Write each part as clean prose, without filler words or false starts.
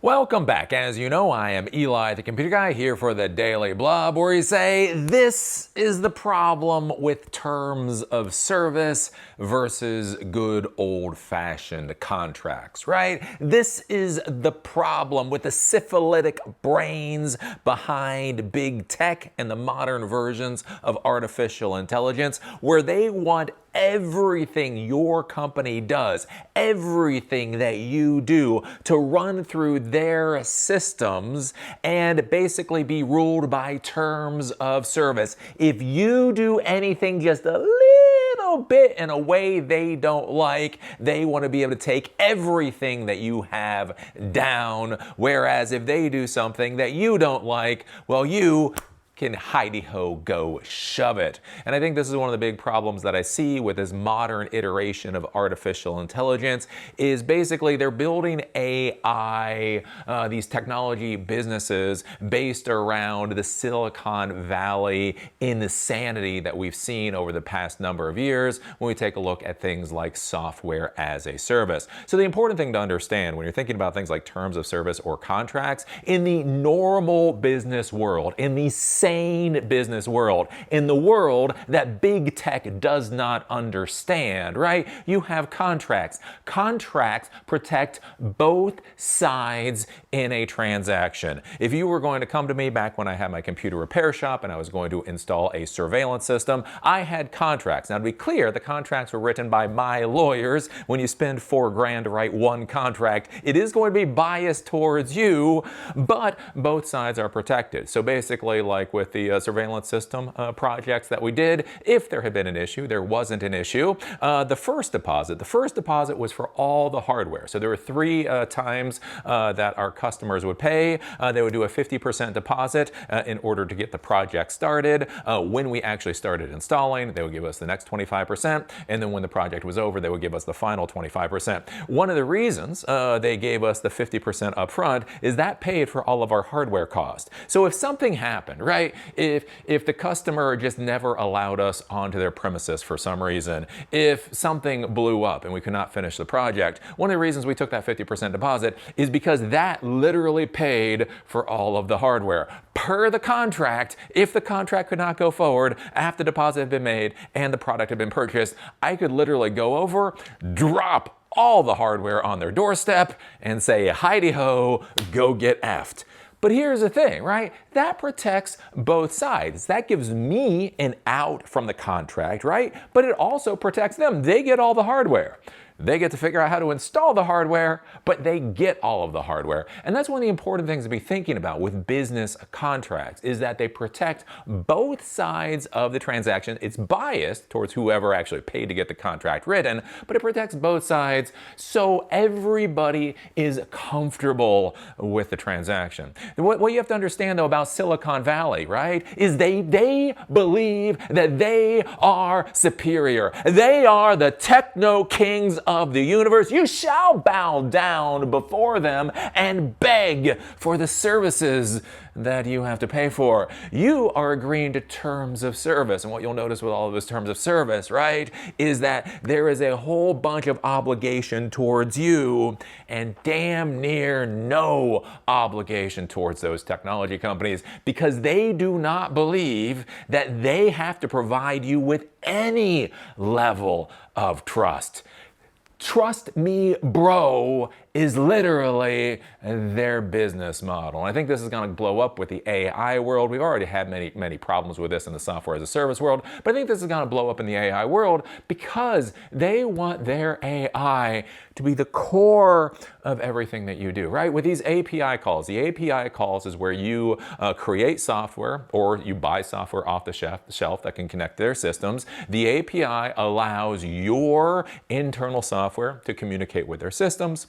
Welcome back. As you know, I am Eli, the computer guy, here for the Daily Blob, where we say this is the problem with terms of service versus good old-fashioned contracts, right? This is the problem with the syphilitic brains behind big tech and the modern versions of artificial intelligence, where they want everything your company does, everything that you do, to run through their systems and basically be ruled by terms of service. If you do anything just a little bit in a way they don't like, they want to be able to take everything that you have down. Whereas if they do something that you don't like, well, you can hidey-ho go shove it. And I think this is one of the big problems that I see with this modern iteration of artificial intelligence is basically they're building AI, these technology businesses based around the Silicon Valley insanity that we've seen over the past number of years when we take a look at things like software as a service. So the important thing to understand when you're thinking about things like terms of service or contracts, in the normal business world, in the sane business world, in the world that big tech does not understand, right? You have contracts. Contracts protect both sides in a transaction. If you were going to come to me back when I had my computer repair shop and I was going to install a surveillance system, I had contracts. Now, to be clear, the contracts were written by my lawyers. When you spend $4,000 to write one contract, it is going to be biased towards you, but both sides are protected. So basically, like with the surveillance system projects that we did, if there had been an issue, there wasn't an issue. The first deposit was for all the hardware. So there were three times that our customers would pay. They would do a 50% deposit in order to get the project started. When we actually started installing, they would give us the next 25%. And then when the project was over, they would give us the final 25%. One of the reasons they gave us the 50% upfront is that paid for all of our hardware cost. So if something happened, right? If the customer just never allowed us onto their premises for some reason, if something blew up and we could not finish the project, one of the reasons we took that 50% deposit is because that literally paid for all of the hardware. Per the contract, if the contract could not go forward after the deposit had been made and the product had been purchased, I could literally go over, drop all the hardware on their doorstep and say, hidey-ho, go get effed. But here's the thing, right? That protects both sides. That gives me an out from the contract, right? But it also protects them. They get all the hardware. They get to figure out how to install the hardware, but they get all of the hardware. And that's one of the important things to be thinking about with business contracts, is that they protect both sides of the transaction. It's biased towards whoever actually paid to get the contract written, but it protects both sides so everybody is comfortable with the transaction. What you have to understand, though, about Silicon Valley, right, is they believe that they are superior. They are the techno kings of the universe. You shall bow down before them and beg for the services that you have to pay for. You are agreeing to terms of service. And what you'll notice with all of those terms of service, right, is that there is a whole bunch of obligation towards you and damn near no obligation towards those technology companies, because they do not believe that they have to provide you with any level of trust. Trust me, bro, is literally their business model. And I think this is going to blow up with the AI world. We've already had many problems with this in the software as a service world, but I think this is going to blow up in the AI world because they want their AI to be the core of everything that you do, right? With these API calls, the API calls is where you create software or you buy software off the shelf that can connect to their systems. The API allows your internal software to communicate with their systems,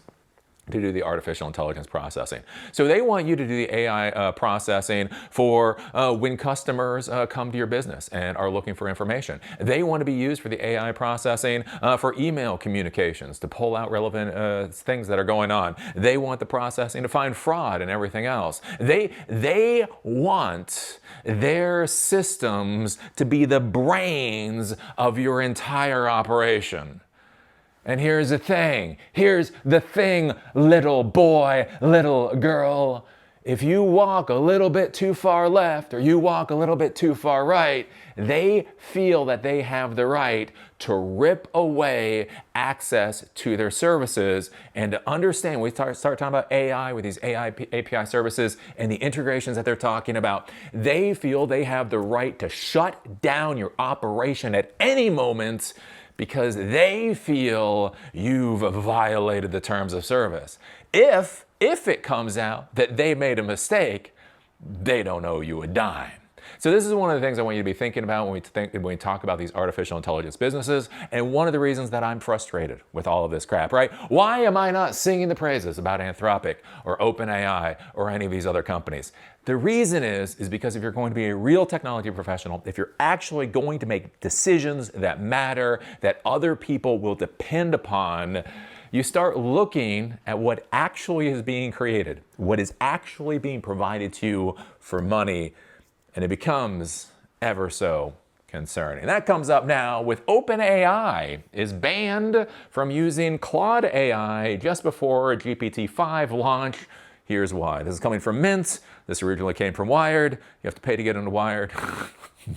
to do the artificial intelligence processing. So they want you to do the AI processing for when customers come to your business and are looking for information. They want to be used for the AI processing for email communications, to pull out relevant things that are going on. They want the processing to find fraud and everything else. They want their systems to be the brains of your entire operation. And here's the thing, little boy, little girl. If you walk a little bit too far left or you walk a little bit too far right, they feel that they have the right to rip away access to their services. And to understand, we start talking about AI with these AI API services and the integrations that they're talking about, they feel they have the right to shut down your operation at any moment because they feel you've violated the terms of service. If it comes out that they made a mistake, they don't owe you a dime. So this is one of the things I want you to be thinking about when we talk about these artificial intelligence businesses, and one of the reasons that I'm frustrated with all of this crap, right? Why am I not singing the praises about Anthropic or OpenAI or any of these other companies? The reason is because if you're going to be a real technology professional, if you're actually going to make decisions that matter, that other people will depend upon, you start looking at what actually is being created, what is actually being provided to you for money, and it becomes ever so concerning. That comes up now with OpenAI is banned from using Claude AI just before GPT-5 launch. Here's why. This is coming from Mint. This originally came from Wired. You have to pay to get into Wired.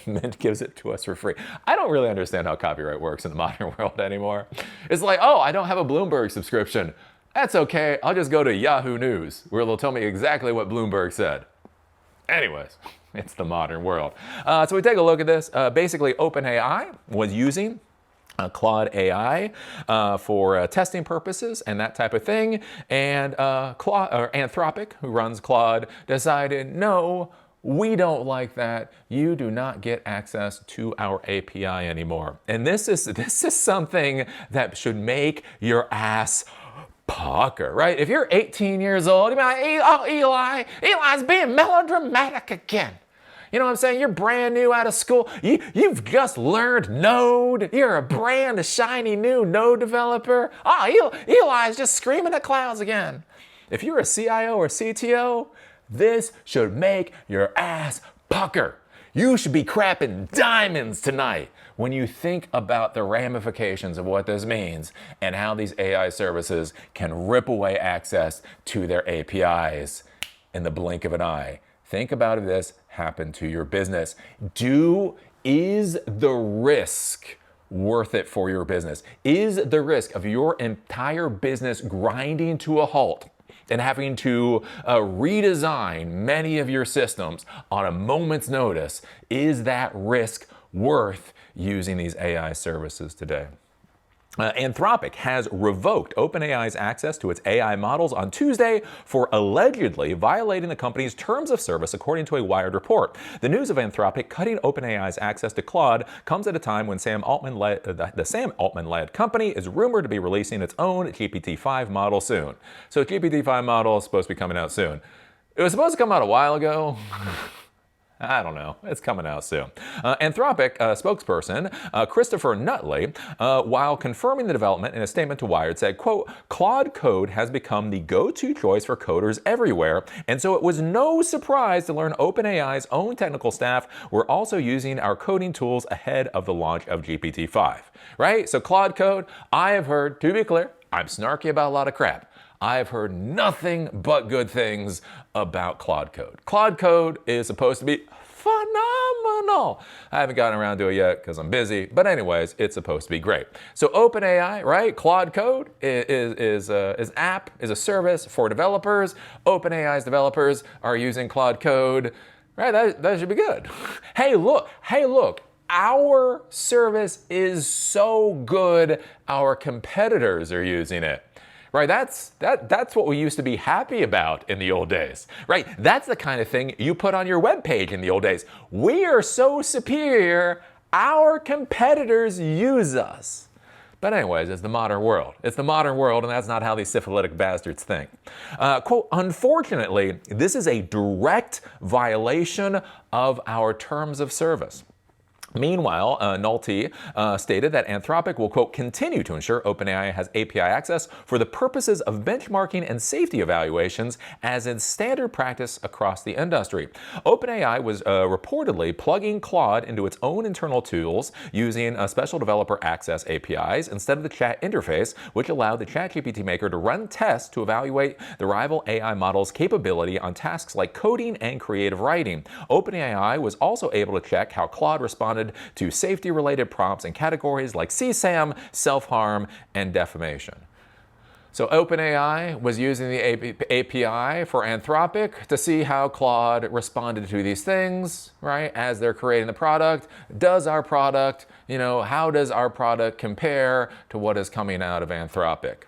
Mint gives it to us for free. I don't really understand how copyright works in the modern world anymore. It's like, oh, I don't have a Bloomberg subscription. That's okay. I'll just go to Yahoo News, where they'll tell me exactly what Bloomberg said. Anyways, it's the modern world. So we take a look at this. Basically, OpenAI was using Claude AI for testing purposes and that type of thing. And Anthropic, who runs Claude, decided, no, we don't like that. You do not get access to our API anymore. And this is something that should make your ass pucker, right? If you're 18 years old, you're like, oh, Eli's being melodramatic again. You know what I'm saying? You're brand new out of school. You've just learned Node. You're a brand shiny new Node developer. Oh, Eli's just screaming at clouds again. If you're a CIO or CTO, this should make your ass pucker. You should be crapping diamonds tonight when you think about the ramifications of what this means and how these AI services can rip away access to their APIs in the blink of an eye. Think about if this happened to your business. Is the risk worth it for your business? Is the risk of your entire business grinding to a halt and having to redesign many of your systems on a moment's notice, is that risk worth using these AI services today? Anthropic has revoked OpenAI's access to its AI models on Tuesday for allegedly violating the company's terms of service, according to a Wired report. The news of Anthropic cutting OpenAI's access to Claude comes at a time when the Sam Altman-led company is rumored to be releasing its own GPT-5 model soon. So GPT-5 model is supposed to be coming out soon. It was supposed to come out a while ago. I don't know. It's coming out soon. Anthropic spokesperson Christopher Nutley, while confirming the development in a statement to Wired, said, quote, Claude Code has become the go-to choice for coders everywhere, and so it was no surprise to learn OpenAI's own technical staff were also using our coding tools ahead of the launch of GPT-5. Right? So Claude Code, I have heard, to be clear, I'm snarky about a lot of crap. I've heard nothing but good things about Claude Code. Claude Code is supposed to be phenomenal. I haven't gotten around to it yet because I'm busy, but anyways, it's supposed to be great. So OpenAI, right? Claude Code is a service for developers. OpenAI's developers are using Claude Code, right? That should be good. Hey, look. Our service is so good, our competitors are using it. Right, that's what we used to be happy about in the old days. Right, that's the kind of thing you put on your webpage in the old days. We are so superior, our competitors use us. But anyways, it's the modern world. It's the modern world, and that's not how these syphilitic bastards think. Quote, unfortunately, this is a direct violation of our terms of service. Meanwhile, Nolte stated that Anthropic will, quote, continue to ensure OpenAI has API access for the purposes of benchmarking and safety evaluations as is standard practice across the industry. OpenAI was reportedly plugging Claude into its own internal tools using special developer access APIs instead of the chat interface, which allowed the ChatGPT maker to run tests to evaluate the rival AI model's capability on tasks like coding and creative writing. OpenAI was also able to check how Claude responded to safety-related prompts in categories like CSAM, self-harm, and defamation. So OpenAI was using the API for Anthropic to see how Claude responded to these things, right, as they're creating the product. Does our product, how does our product compare to what is coming out of Anthropic?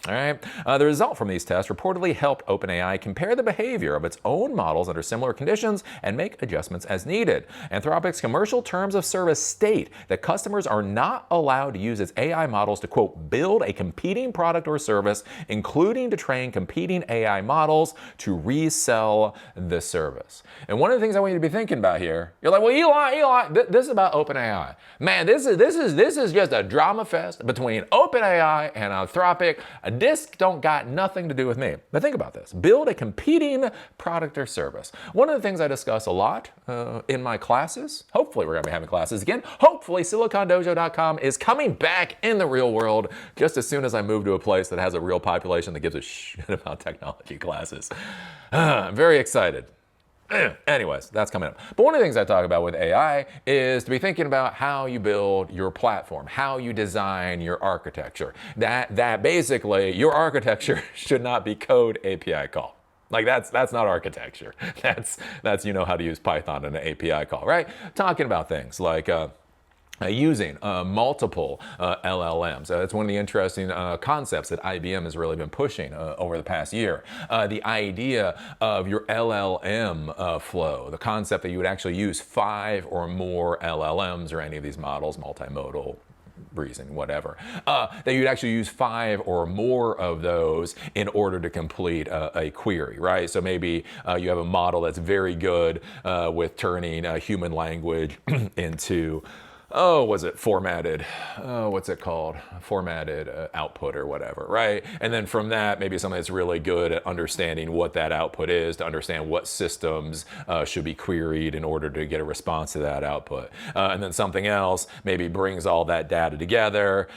All right. The result from these tests reportedly helped OpenAI compare the behavior of its own models under similar conditions and make adjustments as needed. Anthropic's commercial terms of service state that customers are not allowed to use its AI models to, quote, build a competing product or service, including to train competing AI models to resell the service. And one of the things I want you to be thinking about here, you're like, well, Eli, this is about OpenAI. Man, this is just a drama fest between OpenAI and Anthropic. This don't got nothing to do with me. But think about this. Build a competing product or service. One of the things I discuss a lot in my classes, hopefully we're going to be having classes again. Hopefully silicondojo.com is coming back in the real world just as soon as I move to a place that has a real population that gives a shit about technology classes. I'm very excited. Anyways, that's coming up. But one of the things I talk about with AI is to be thinking about how you build your platform, how you design your architecture. That basically your architecture should not be code API call. Like that's not architecture. That's how to use Python in an API call, right? Talking about things like using multiple LLMs. That's one of the interesting concepts that IBM has really been pushing over the past year. The idea of your LLM flow, the concept that you would actually use 5 or more LLMs or any of these models, multimodal, reason, whatever, that you'd actually use 5 or more of those in order to complete a query, right? So maybe you have a model that's very good with turning human language into formatted, formatted output or whatever, right? And then from that, maybe something that's really good at understanding what that output is, to understand what systems should be queried in order to get a response to that output. And then something else maybe brings all that data together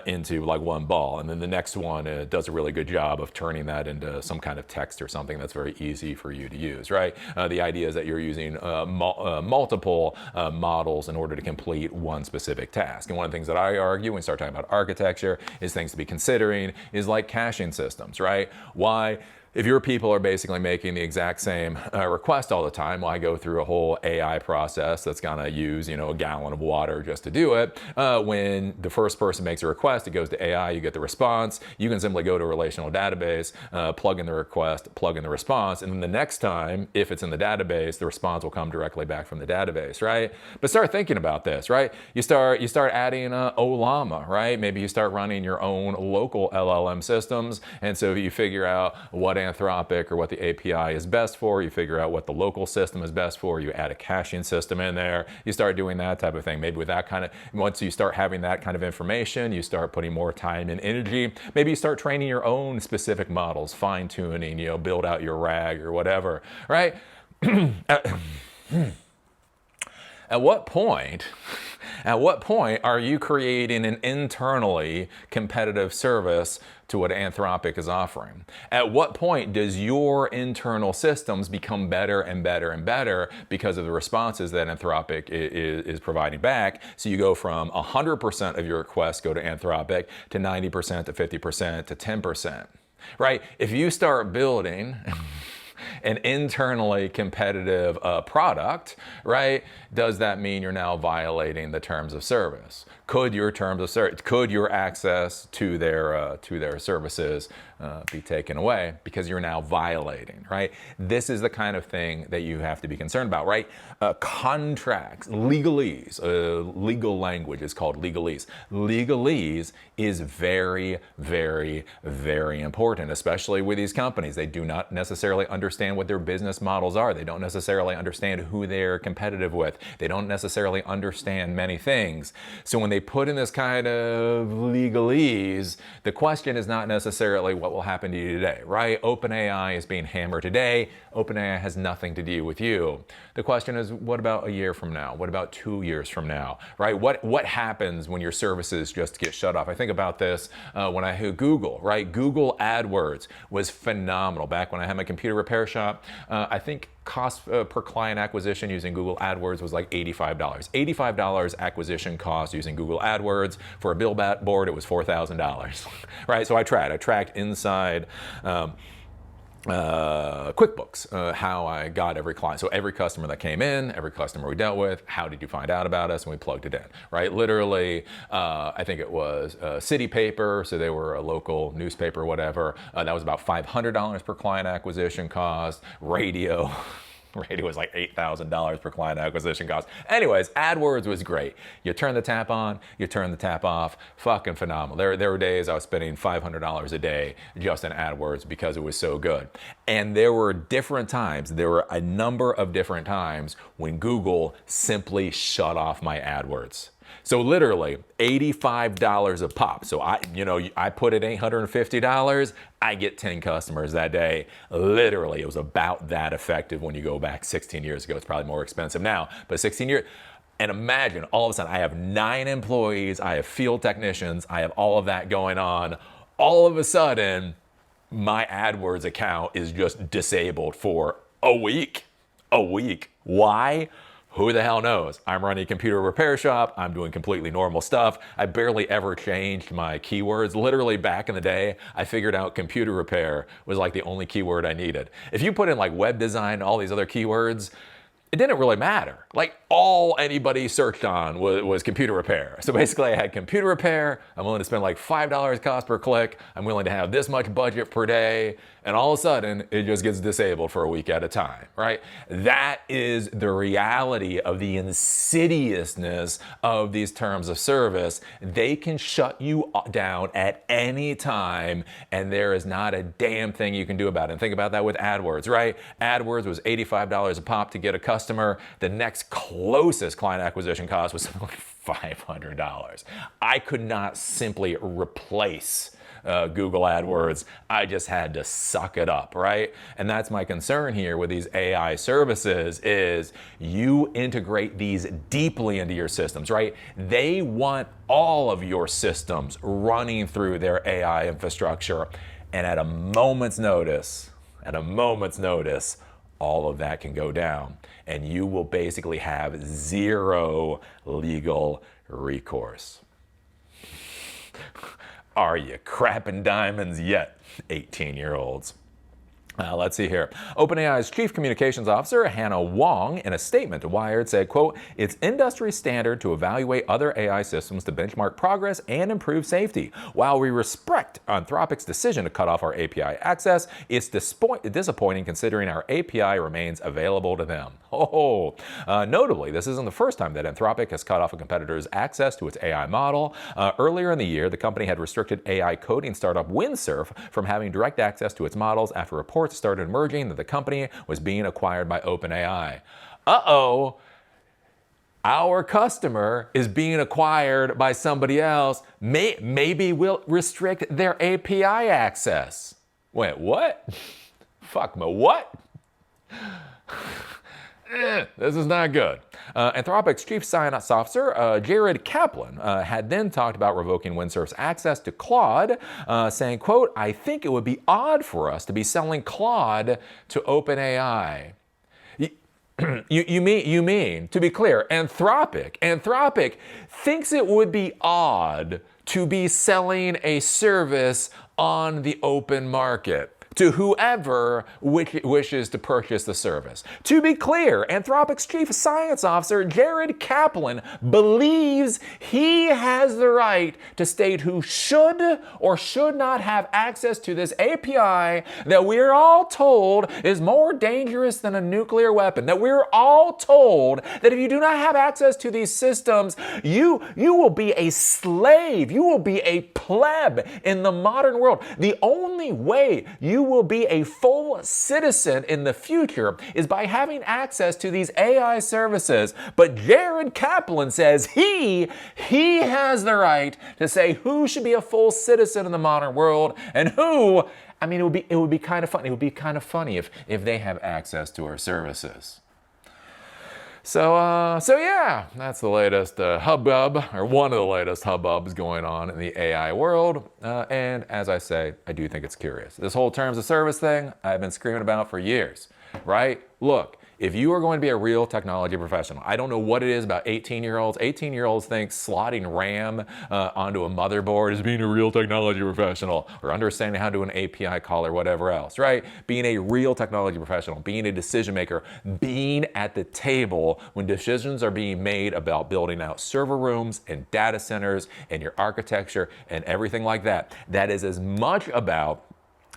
into like one ball. And then the next one does a really good job of turning that into some kind of text or something that's very easy for you to use, right? The idea is that you're using multiple models in order to complete one specific task. And one of the things that I argue when we start talking about architecture is things to be considering is like caching systems, right? Why? If your people are basically making the exact same request all the time, why go through a whole AI process that's gonna use, a gallon of water just to do it? When the first person makes a request, it goes to AI, you get the response. You can simply go to a relational database, plug in the request, plug in the response, and then the next time, if it's in the database, the response will come directly back from the database, right? But start thinking about this, right? You start adding OLAMA, right? Maybe you start running your own local LLM systems, and so you figure out what Anthropic or what the API is best for, you figure out what the local system is best for, you add a caching system in there, you start doing that type of thing. Maybe with that once you start having that kind of information, you start putting more time and energy. Maybe you start training your own specific models, fine tuning, build out your RAG or whatever, right? At what point are you creating an internally competitive service to what Anthropic is offering? At what point does your internal systems become better and better and better because of the responses that Anthropic is providing back? So you go from 100% of your requests go to Anthropic to 90% to 50% to 10%, right? If you start building an internally competitive product, right? Does that mean you're now violating the terms of service? Could your terms of service, could your access to their services be taken away because you're now violating, right? This is the kind of thing that you have to be concerned about, right? Contracts, legalese, legal language is called legalese. Legalese is very, very, very important, especially with these companies. They do not necessarily understand what their business models are. They don't necessarily understand who they're competitive with. They don't necessarily understand many things. So when they put in this kind of legalese, the question is not necessarily what will happen to you today, right? OpenAI is being hammered today. OpenAI has nothing to do with you. The question is, what about a year from now? What about 2 years from now, right? What happens when your services just get shut off? I think about this when I heard Google, right? Google AdWords was phenomenal. Back when I had my computer repair shop, I think cost per client acquisition using Google AdWords was like $85. $85 acquisition cost using Google AdWords. For a billboard, it was $4,000, right? So I tracked inside QuickBooks, how I got every client. So every customer that came in, every customer we dealt with, how did you find out about us? And we plugged it in, right? Literally, I think it was City Paper, so they were a local newspaper, whatever. That was about $500 per client acquisition cost. Radio was like $8,000 per client acquisition cost. Anyways, AdWords was great. You turn the tap on, you turn the tap off, fucking phenomenal. There were days I was spending $500 a day just in AdWords because it was so good. And there were a number of different times when Google simply shut off my AdWords. So literally $85 a pop. So I put in $850, I get 10 customers that day. Literally, it was about that effective when you go back 16 years ago. It's probably more expensive now, but 16 years. And imagine all of a sudden I have 9 employees, I have field technicians, I have all of that going on. All of a sudden, my AdWords account is just disabled for a week. Why? Who the hell knows? I'm running a computer repair shop. I'm doing completely normal stuff. I barely ever changed my keywords. Literally back in the day, I figured out computer repair was like the only keyword I needed. If you put in like web design, all these other keywords, it didn't really matter. Like all anybody searched on was computer repair. So basically I had computer repair. I'm willing to spend like $5 cost per click. I'm willing to have this much budget per day. And all of a sudden it just gets disabled for a week at a time, right? That is the reality of the insidiousness of these terms of service. They can shut you down at any time and there is not a damn thing you can do about it. And think about that with AdWords, right? AdWords was $85 a pop to get a customer. The next closest client acquisition cost was something like $500. I could not simply replace Google AdWords. I just had to suck it up, right? And that's my concern here with these AI services is you integrate these deeply into your systems, right? They want all of your systems running through their AI infrastructure. And at a moment's notice, all of that can go down. And you will basically have zero legal recourse. Are you crapping diamonds yet, 18-year-olds? Let's see here. OpenAI's Chief Communications Officer, Hannah Wong, in a statement to Wired said, quote, "It's industry standard to evaluate other AI systems to benchmark progress and improve safety. While we respect Anthropic's decision to cut off our API access, it's disappointing considering our API remains available to them." Notably, this isn't the first time that Anthropic has cut off a competitor's access to its AI model. Earlier in the year, the company had restricted AI coding startup Windsurf from having direct access to its models after reports started emerging that the company was being acquired by OpenAI. Uh-oh, our customer is being acquired by somebody else. Maybe we'll restrict their API access. Wait, what? Fuck me, what? This is not good. Anthropic's Chief Science Officer, Jared Kaplan, had then talked about revoking Windsurf's access to Claude, saying, quote, "I think it would be odd for us to be selling Claude to OpenAI." You mean, to be clear, Anthropic thinks it would be odd to be selling a service on the open market. to whoever wishes to purchase the service. To be clear, Anthropic's chief science officer, Jared Kaplan, believes he has the right to state who should or should not have access to this API that we're all told is more dangerous than a nuclear weapon. That we're all told that if you do not have access to these systems, you will be a slave. You will be a pleb in the modern world. The only way you will be a full citizen in the future is by having access to these AI services. But Jared Kaplan says he has the right to say who should be a full citizen in the modern world and who. I mean, it would be kind of funny. It would be kind of funny if they have access to our services. So yeah, that's the latest hubbub, or one of the latest hubbubs going on in the AI world. And as I say, I do think it's curious. This whole terms of service thing, I've been screaming about for years, right? Look, if you are going to be a real technology professional, I don't know what it is about 18-year-olds. 18-year-olds think slotting RAM onto a motherboard is being a real technology professional, or understanding how to do an API call or whatever else, right? Being a real technology professional, being a decision maker, being at the table when decisions are being made about building out server rooms and data centers and your architecture and everything like that. That is as much about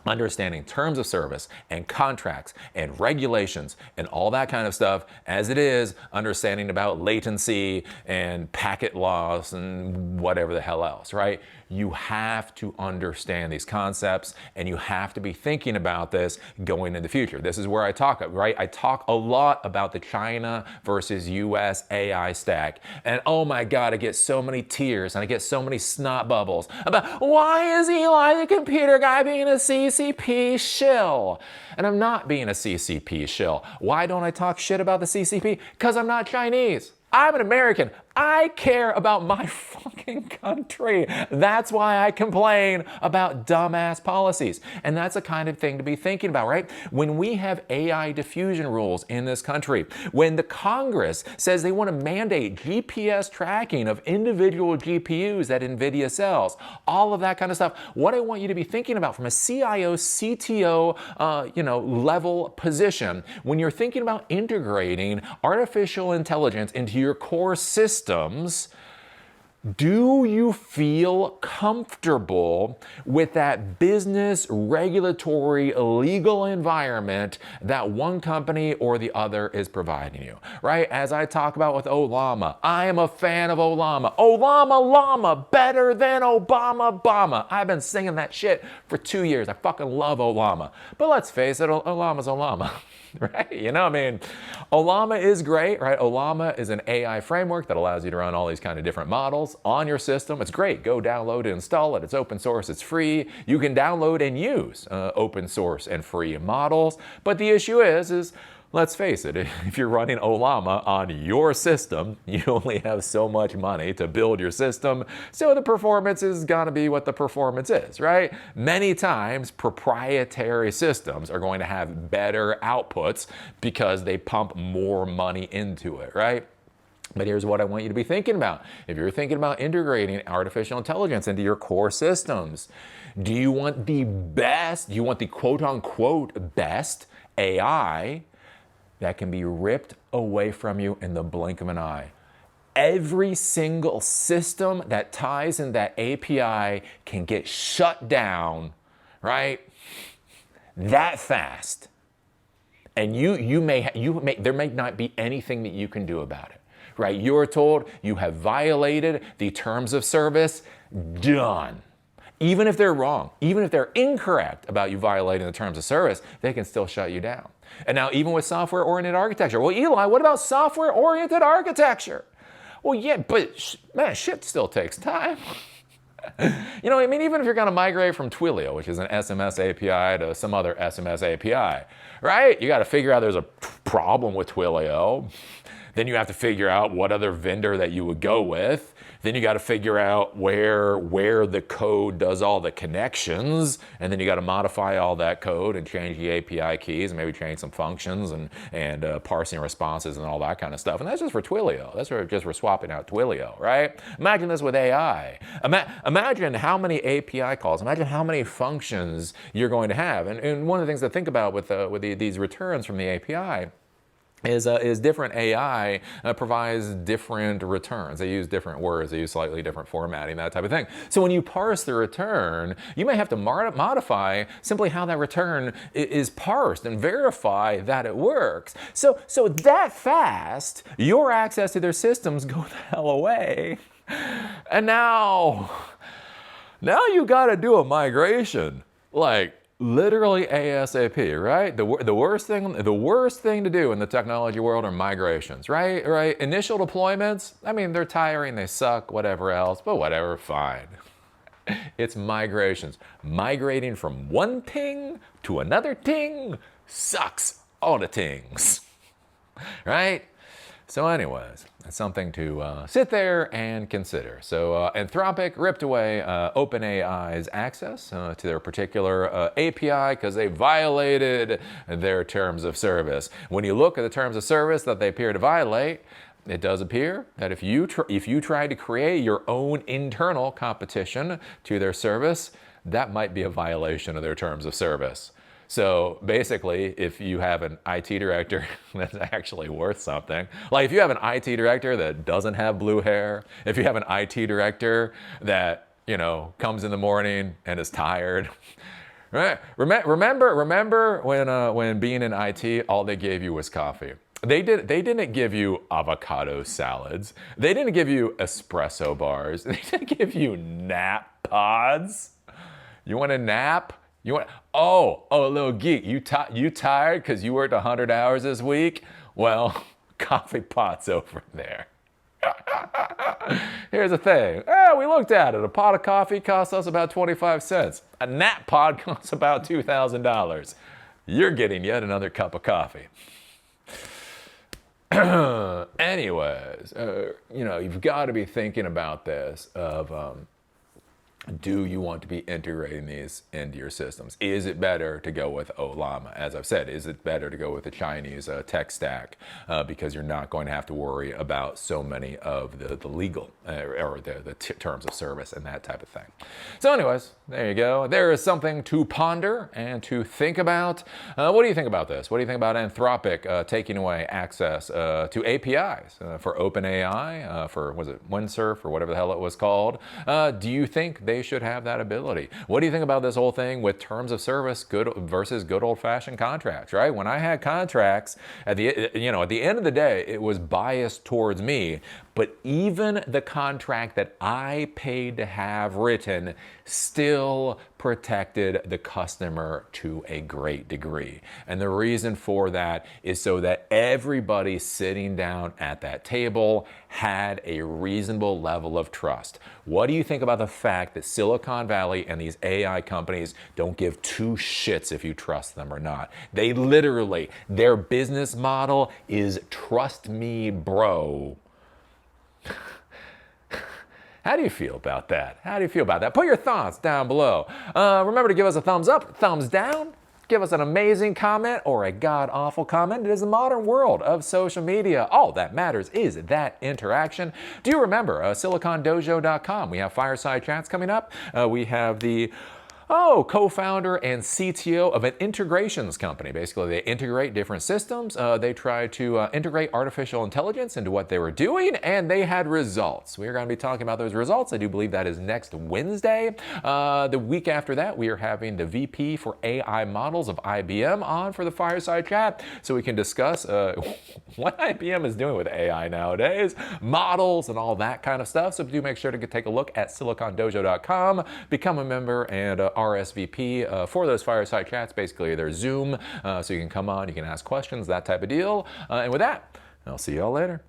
understanding terms of service and contracts and regulations and all that kind of stuff as it is understanding about latency and packet loss and whatever the hell else, right? You have to understand these concepts and you have to be thinking about this going in the future. This is where I talk, right? I talk a lot about the China versus US AI stack. And oh my God, I get so many tears and I get so many snot bubbles about why is Eli the computer guy being a CCP shill? And I'm not being a CCP shill. Why don't I talk shit about the CCP? Because I'm not Chinese. I'm an American. I care about my fucking country. That's why I complain about dumbass policies. And that's the kind of thing to be thinking about, right? When we have AI diffusion rules in this country, when the Congress says they want to mandate GPS tracking of individual GPUs that NVIDIA sells, all of that kind of stuff, what I want you to be thinking about from a CIO, CTO, level position, when you're thinking about integrating artificial intelligence into your core systems, do you feel comfortable with that business, regulatory, legal environment that one company or the other is providing you, right? As I talk about with Olama, I am a fan of Olama. Olama Llama, better than Obama Obama. I've been singing that shit for 2 years. I fucking love Olama. But let's face it, Olama's Olama. Right? Olama is great, right? Olama is an AI framework that allows you to run all these kind of different models on your system. It's great. Go download and install it. It's open source. It's free. You can download and use open source and free models. But the issue is let's face it, if you're running Olama on your system, you only have so much money to build your system, so the performance is gonna be what the performance is, right? Many times, proprietary systems are going to have better outputs because they pump more money into it, right? But here's what I want you to be thinking about. If you're thinking about integrating artificial intelligence into your core systems, do you want the best, do you want the quote-unquote best AI that can be ripped away from you in the blink of an eye? Every single system that ties in that API can get shut down, right? That fast. And there may not be anything that you can do about it, right? You're told you have violated the terms of service, done. Even if they're wrong, even if they're incorrect about you violating the terms of service, they can still shut you down. And now even with software-oriented architecture, well, Eli, what about software-oriented architecture? Well, yeah, but man, shit still takes time. Even if you're gonna migrate from Twilio, which is an SMS API, to some other SMS API, right? You gotta figure out there's a problem with Twilio. Then you have to figure out what other vendor that you would go with. Then you got to figure out where the code does all the connections, and then you got to modify all that code and change the API keys and maybe change some functions and parsing responses and all that kind of stuff. And that's just for Twilio. That's just for swapping out Twilio, right? Imagine this with AI. Imagine how many API calls, imagine how many functions you're going to have. And one of the things to think about with these returns from the API is different AI provides different returns. They use different words, they use slightly different formatting, that type of thing. So when you parse the return, you may have to modify simply how that return is parsed and verify that it works. So that fast, your access to their systems go the hell away. And now you gotta do a migration. Like, literally ASAP, right? The worst thing to do in the technology world are migrations, right? Initial deployments, I mean, they're tiring, they suck, whatever else, but whatever, fine. It's migrations. Migrating from one ting to another ting sucks all the tings, right? So anyways, it's something to sit there and consider. So Anthropic ripped away OpenAI's access to their particular API because they violated their terms of service. When you look at the terms of service that they appear to violate, it does appear that if you try to create your own internal competition to their service, that might be a violation of their terms of service. So basically, if you have an IT director that's actually worth something, like if you have an IT director that doesn't have blue hair, if you have an IT director that, comes in the morning and is tired, right? Remember when being in IT, all they gave you was coffee. They didn't give you avocado salads. They didn't give you espresso bars. They didn't give you nap pods. You want a nap? Oh, little geek, you tired because you worked 100 hours this week? Well, coffee pot's over there. Here's the thing. We looked at it. A pot of coffee costs us about 25 cents. A nap pod costs about $2,000. You're getting yet another cup of coffee. Anyways, you've got to be thinking about this of, do you want to be integrating these into your systems? Is it better to go with Ollama? As I've said, is it better to go with the Chinese tech stack because you're not going to have to worry about so many of the legal or the terms of service and that type of thing. So anyways, there you go. There is something to ponder and to think about. What do you think about this? What do you think about Anthropic taking away access to APIs for OpenAI, for, was it Windsurf or whatever the hell it was called? Do you think they should have that ability? What do you think about this whole thing with terms of service versus good old-fashioned contracts, right? When I had contracts, at the end of the day, it was biased towards me, but even the contract that I paid to have written still protected the customer to a great degree. And the reason for that is so that everybody sitting down at that table had a reasonable level of trust. What do you think about the fact that Silicon Valley and these AI companies don't give two shits if you trust them or not? They literally, their business model is trust me, bro. How do you feel about that? How do you feel about that? Put your thoughts down below. Remember to give us a thumbs up, thumbs down. Give us an amazing comment or a god-awful comment. It is the modern world of social media. All that matters is that interaction. Do you remember silicondojo.com? We have fireside chats coming up. We have the co-founder and CTO of an integrations company. Basically, they integrate different systems. They try to integrate artificial intelligence into what they were doing, and they had results. We are going to be talking about those results. I do believe that is next Wednesday. The week after that, we are having the VP for AI models of IBM on for the fireside chat, so we can discuss what IBM is doing with AI nowadays, models and all that kind of stuff. So do make sure to take a look at silicondojo.com, become a member, and RSVP for those fireside chats. Basically, they're Zoom, so you can come on, you can ask questions, that type of deal. And with that, I'll see y'all later.